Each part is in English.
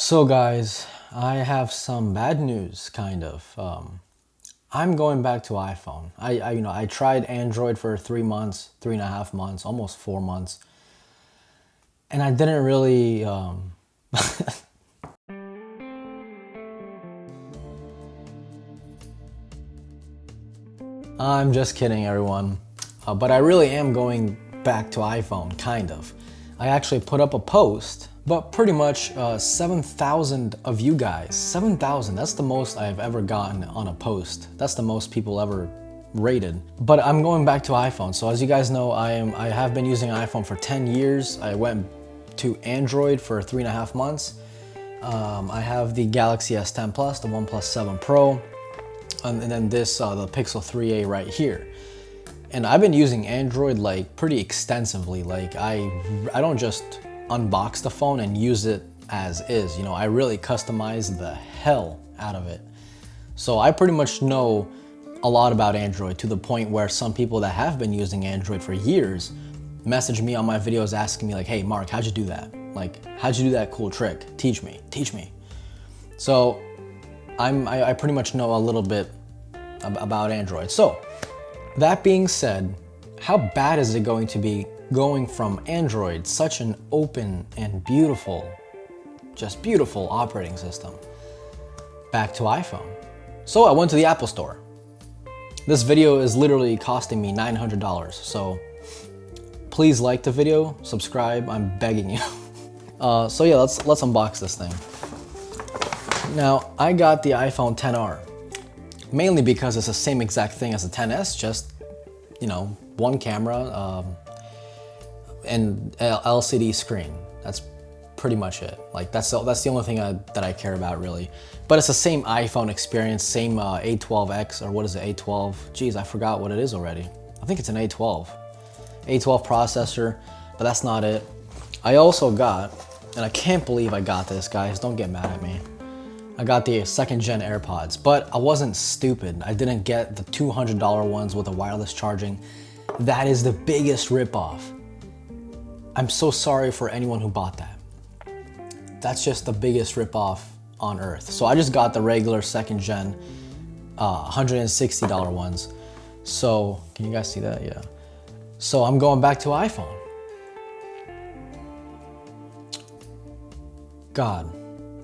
So guys, I have some bad news, kind of. I'm going back to iPhone. I tried Android for 3 months, 3.5 months, almost 4 months, and I didn't really. I'm just kidding, everyone. But I really am going back to iPhone, kind of. I actually put up a post, but pretty much 7,000 of you guys, 7,000, that's the most I've ever gotten on a post. That's the most people ever rated. But I'm going back to iPhone. So as you guys know, I have been using iPhone for 10 years. I went to Android for 3.5 months. I have the Galaxy S10 Plus, the OnePlus 7 Pro, and then this, the Pixel 3a right here. And I've been using Android like pretty extensively. Like I don't just unbox the phone and use it as is. You know, I really customize the hell out of it. So I pretty much know a lot about Android, to the point where some people that have been using Android for years message me on my videos asking me like, hey Mark, how'd you do that? Like, how'd you do that cool trick? Teach me. So I pretty much know a little bit about Android. So that being said, how bad is it going to be going from Android, such an open and beautiful, just beautiful operating system, back to iPhone? So I went to the Apple Store. This video is literally costing me $900. So please like the video, subscribe, I'm begging you. So yeah, let's unbox this thing. Now, I got the iPhone XR, mainly because it's the same exact thing as the XS, just, you know, one camera and LCD screen. That's pretty much it. Like that's the only thing that I care about, really. But it's the same iPhone experience, same A12X, or what is it, A12? Geez, I forgot what it is already. I think it's an A12 processor, but that's not it. I also got, and I can't believe I got this, guys, don't get mad at me, I got the 2nd gen AirPods, but I wasn't stupid. I didn't get the $200 ones with the wireless charging. That is the biggest ripoff. I'm so sorry for anyone who bought that. That's just the biggest ripoff on earth. So I just got the regular 2nd gen $160 ones. So, can you guys see that? Yeah. So I'm going back to iPhone. God.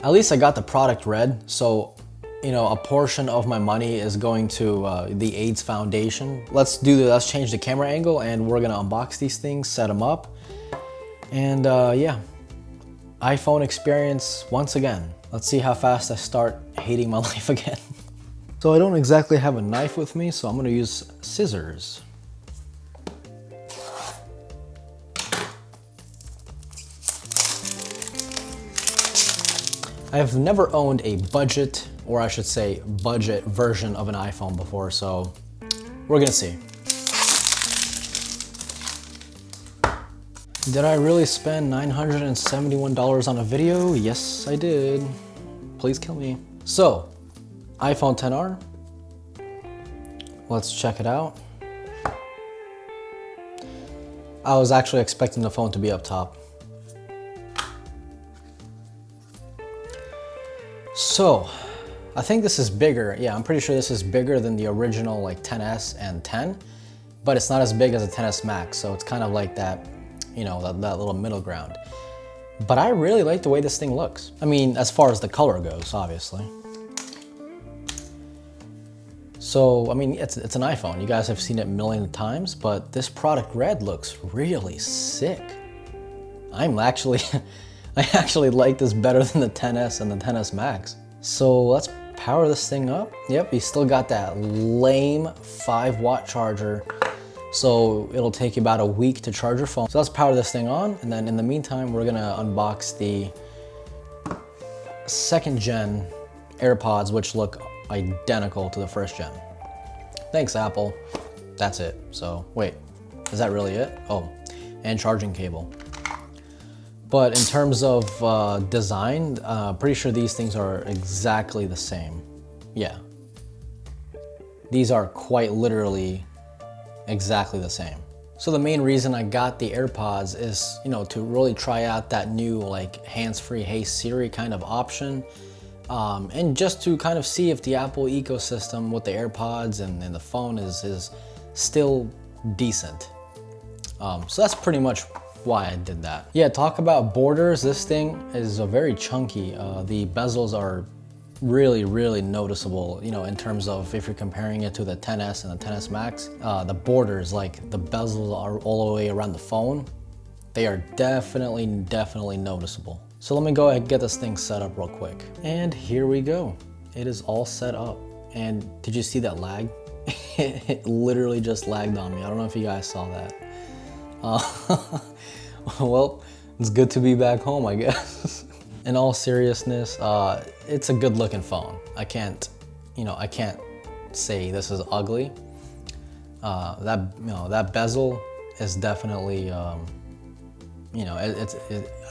At least I got the product red, so, you know, a portion of my money is going to the AIDS Foundation. Let's change the camera angle, and we're gonna unbox these things, set them up, and yeah, iPhone experience once again. Let's see how fast I start hating my life again. So I don't exactly have a knife with me, so I'm gonna use scissors. I've never owned a budget, or I should say budget version of an iPhone before, so we're gonna see. Did I really spend $971 on a video? Yes, I did. Please kill me. So, iPhone XR. Let's check it out. I was actually expecting the phone to be up top. So, I think this is bigger. Yeah, I'm pretty sure this is bigger than the original like XS and 10, but it's not as big as a XS Max, so it's kind of like that, you know, that little middle ground. But I really like the way this thing looks. I mean, as far as the color goes, obviously. So, I mean, it's an iPhone. You guys have seen it millions of times, but this product red looks really sick. I actually like this better than the XS and the XS Max. So let's power this thing up. Yep, you still got that lame 5-watt charger. So it'll take you about a week to charge your phone. So let's power this thing on, and then in the meantime, we're gonna unbox the 2nd gen AirPods, which look identical to the 1st gen. Thanks, Apple. That's it. So wait, is that really it? Oh, and charging cable. But in terms of design, pretty sure these things are exactly the same. Yeah. These are quite literally exactly the same. So the main reason I got the AirPods is, you know, to really try out that new like hands-free Hey Siri kind of option. And just to kind of see if the Apple ecosystem with the AirPods and the phone is still decent. So that's pretty much why I did that. Yeah, talk about borders. This thing is very chunky. The bezels are really noticeable, you know, in terms of if you're comparing it to the XS and the XS Max. The borders, like the bezels are all the way around the phone. They are definitely noticeable. So let me go ahead and get this thing set up real quick. And here we go. It is all set up. And did you see that lag? It literally just lagged on me. I don't know if you guys saw that. Well, it's good to be back home, I guess. In all seriousness, it's a good looking phone. I can't say this is ugly. That bezel is definitely, I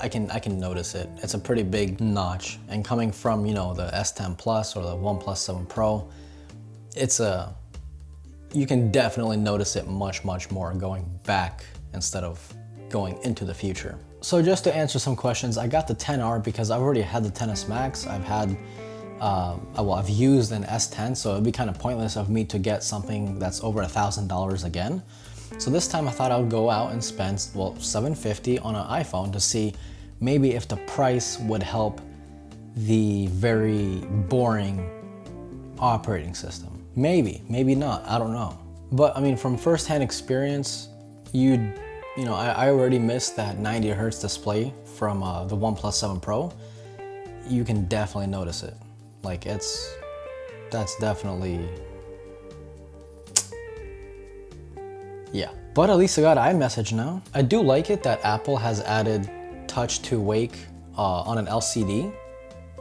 can notice it. It's a pretty big notch, and coming from, you know, the S10 Plus or the OnePlus 7 Pro, you can definitely notice it much more going back instead of going into the future. So just to answer some questions, I got the 10R because I've already had the XS Max. I've used an S10, so it'd be kind of pointless of me to get something that's over $1,000 again. So this time I thought I would go out and spend, $750 on an iPhone to see maybe if the price would help the very boring operating system. Maybe not, I don't know. But I mean, from firsthand experience, I already missed that 90 Hertz display from the OnePlus 7 Pro. You can definitely notice it. Like that's definitely, yeah. But at least I got iMessage now. I do like it that Apple has added touch to wake on an LCD,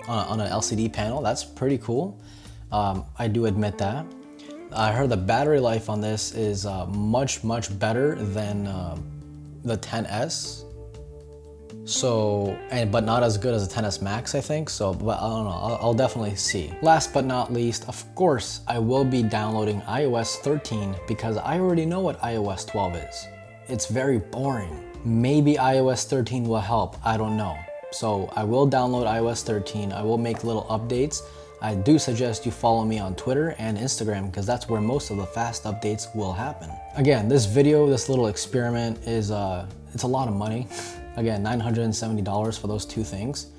on an LCD panel. That's pretty cool. I do admit that. I heard the battery life on this is much better than the XS. So, but not as good as the XS Max, I think. So, but I don't know, I'll definitely see. Last but not least, of course, I will be downloading iOS 13 because I already know what iOS 12 is. It's very boring. Maybe iOS 13 will help, I don't know. So I will download iOS 13, I will make little updates. I do suggest you follow me on Twitter and Instagram because that's where most of the fast updates will happen. Again, this little experiment is, it's a lot of money. Again, $970 for those two things.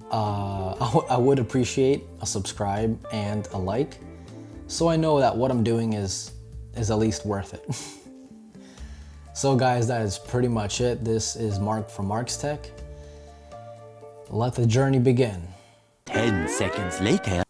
I would appreciate a subscribe and a like, so I know that what I'm doing is at least worth it. So guys, that is pretty much it. This is Mark from Mark's Tech. Let the journey begin. 10 seconds later.